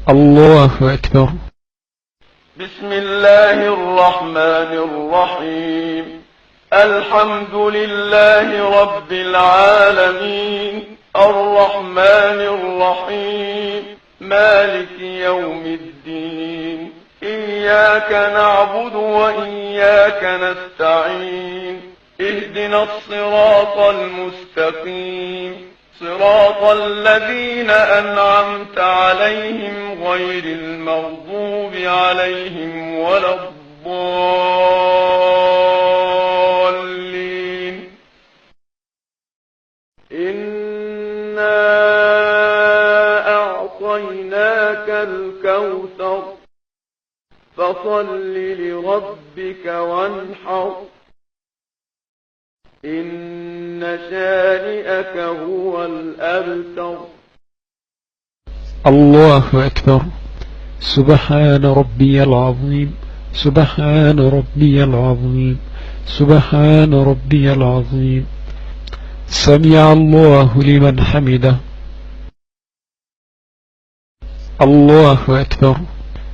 الله أكبر. بسم الله الرحمن الرحيم. الحمد لله رب العالمين، الرحمن الرحيم، مالك يوم الدين. إياك نعبد وإياك نستعين. اهدنا الصراط المستقيم، صراط الذين أنعمت عليهم غير المغضوب عليهم ولا الضالين. إنا أعطيناك الكوثر فصل لربك وانحر، إن شانئك هو الأبتر. الله أكبر. سبحان ربي العظيم، سبحان ربي العظيم، سبحان ربي العظيم. سمع الله لمن حمده. الله أكبر.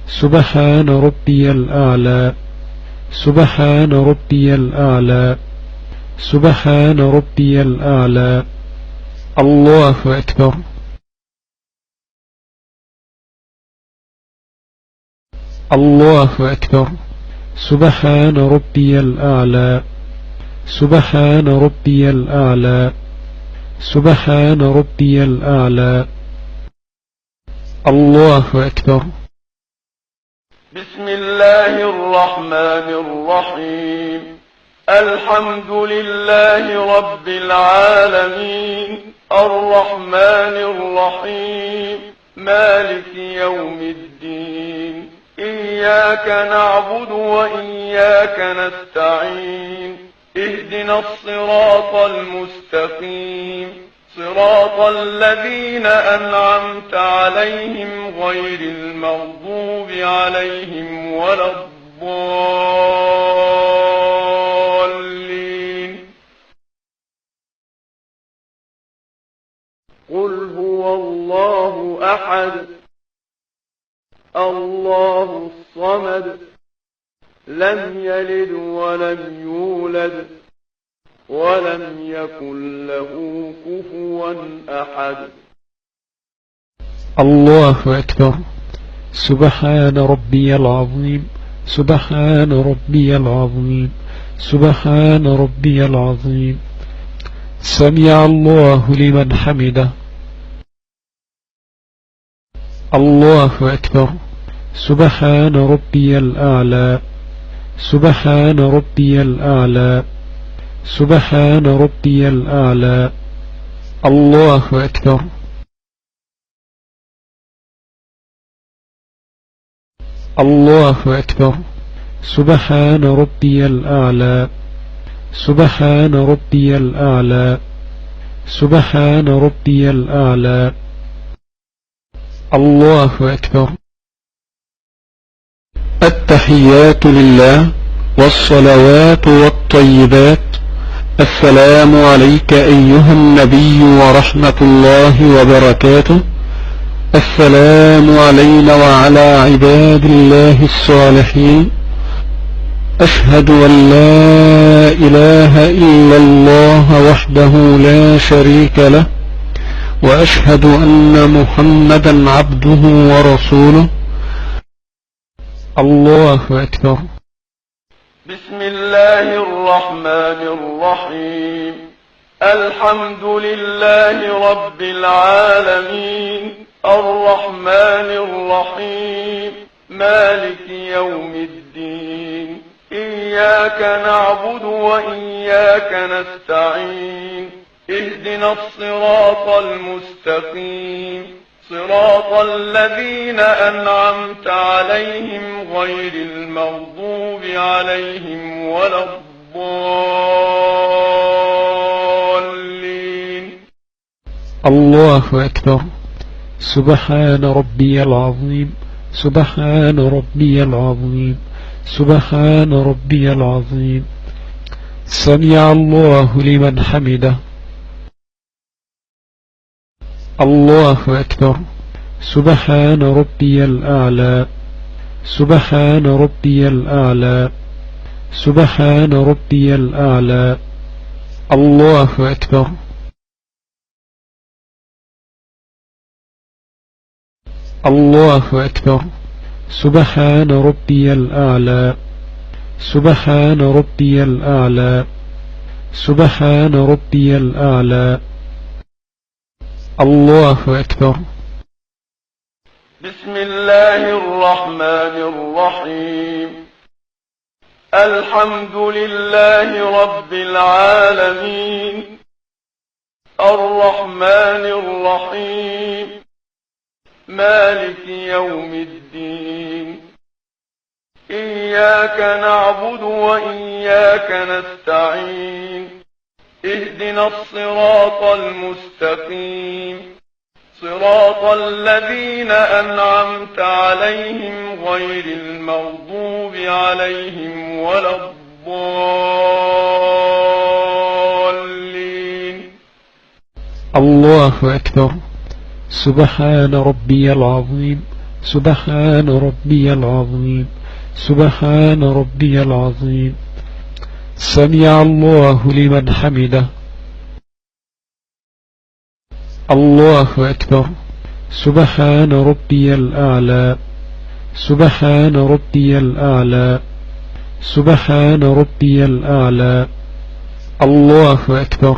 سبحان ربي الأعلى، سبحان ربي الأعلى، سبحان ربي الأعلى. الله أكبر. الله أكبر. سبحان ربي الأعلى، سبحان ربي الأعلى، سبحان ربي الأعلى. الله أكبر. بسم الله الرحمن الرحيم. الحمد لله رب العالمين، الرحمن الرحيم، مالك يوم الدين. إياك نعبد وإياك نستعين. اهدنا الصراط المستقيم، صراط الذين أنعمت عليهم غير المغضوب عليهم ولا الضالين. قل هو الله أحد، الله الصمد، لم يلد ولم يولد ولم يكن له كفوا أحد. الله أكبر. سبحان ربي العظيم، سبحان ربي العظيم، سبحان ربي العظيم. سمع الله لمن حمده. الله أكبر. سبحان ربي الأعلى، سبحان ربي الأعلى، سبحان ربي الأعلى. الله أكبر. الله أكبر. سبحان ربي الأعلى، سبحان ربي الأعلى، سبحان ربي الأعلى. الله أكبر. التحيات لله والصلوات والطيبات. السلام عليك أيها النبي ورحمة الله وبركاته. السلام علينا وعلى عباد الله الصالحين. أشهد أن لا إله إلا الله وحده لا شريك له، وأشهد أن محمدا عبده ورسوله. الله أكبر. بسم الله الرحمن الرحيم. الحمد لله رب العالمين، الرحمن الرحيم، مالك يوم الدين. إياك نعبد وإياك نستعين. اهدنا الصراط المستقيم، صراط الذين أنعمت عليهم غير المغضوب عليهم ولا الضالين. الله أكبر. سبحان ربي العظيم، سبحان ربي العظيم، سبحان ربي العظيم. سمع الله لمن حمده. الله أكبر. سبحان ربي الأعلى سبحان ربي الأعلى سبحان ربي الأعلى الله أكبر الله أكبر سبحان ربي الأعلى سبحان ربي الأعلى سبحان ربي الأعلى الله أكبر بسم الله الرحمن الرحيم الحمد لله رب العالمين الرحمن الرحيم مالك يوم الدين إياك نعبد وإياك نستعين اهدنا الصراط المستقيم صراط الذين أنعمت عليهم غير المغضوب عليهم ولا الضالين الله أكبر سبحان ربي العظيم سبحان ربي العظيم سبحان ربي العظيم سمع الله لمن حمده الله أكبر سبحان ربي الأعلى سبحان ربي الأعلى سبحان ربي الأعلى الله أكبر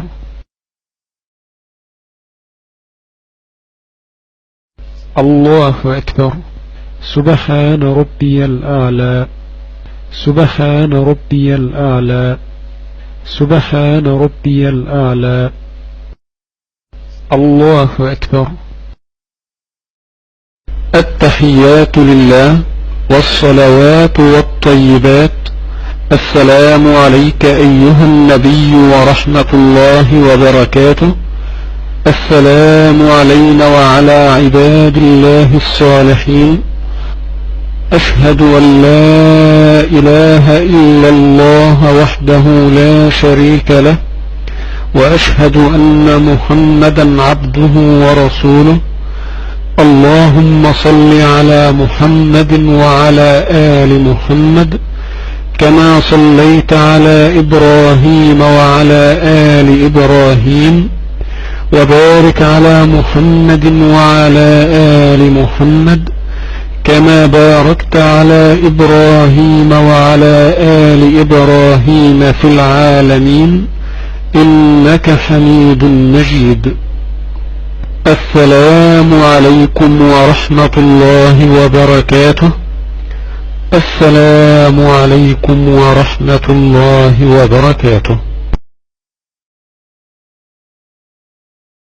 الله أكبر سبحان ربي الأعلى سبحان ربي الأعلى سبحان ربي الأعلى الله أكبر التحيات لله والصلوات والطيبات السلام عليك أيها النبي ورحمة الله وبركاته السلام علينا وعلى عباد الله الصالحين أشهد أن لا إله إلا الله وحده لا شريك له وأشهد أن محمدا عبده ورسوله اللهم صل على محمد وعلى آل محمد كما صليت على إبراهيم وعلى آل إبراهيم وبارك على محمد وعلى آل محمد كما باركت على إبراهيم وعلى آل إبراهيم في العالمين إنك حميد مجيد السلام عليكم ورحمة الله وبركاته السلام عليكم ورحمة الله وبركاته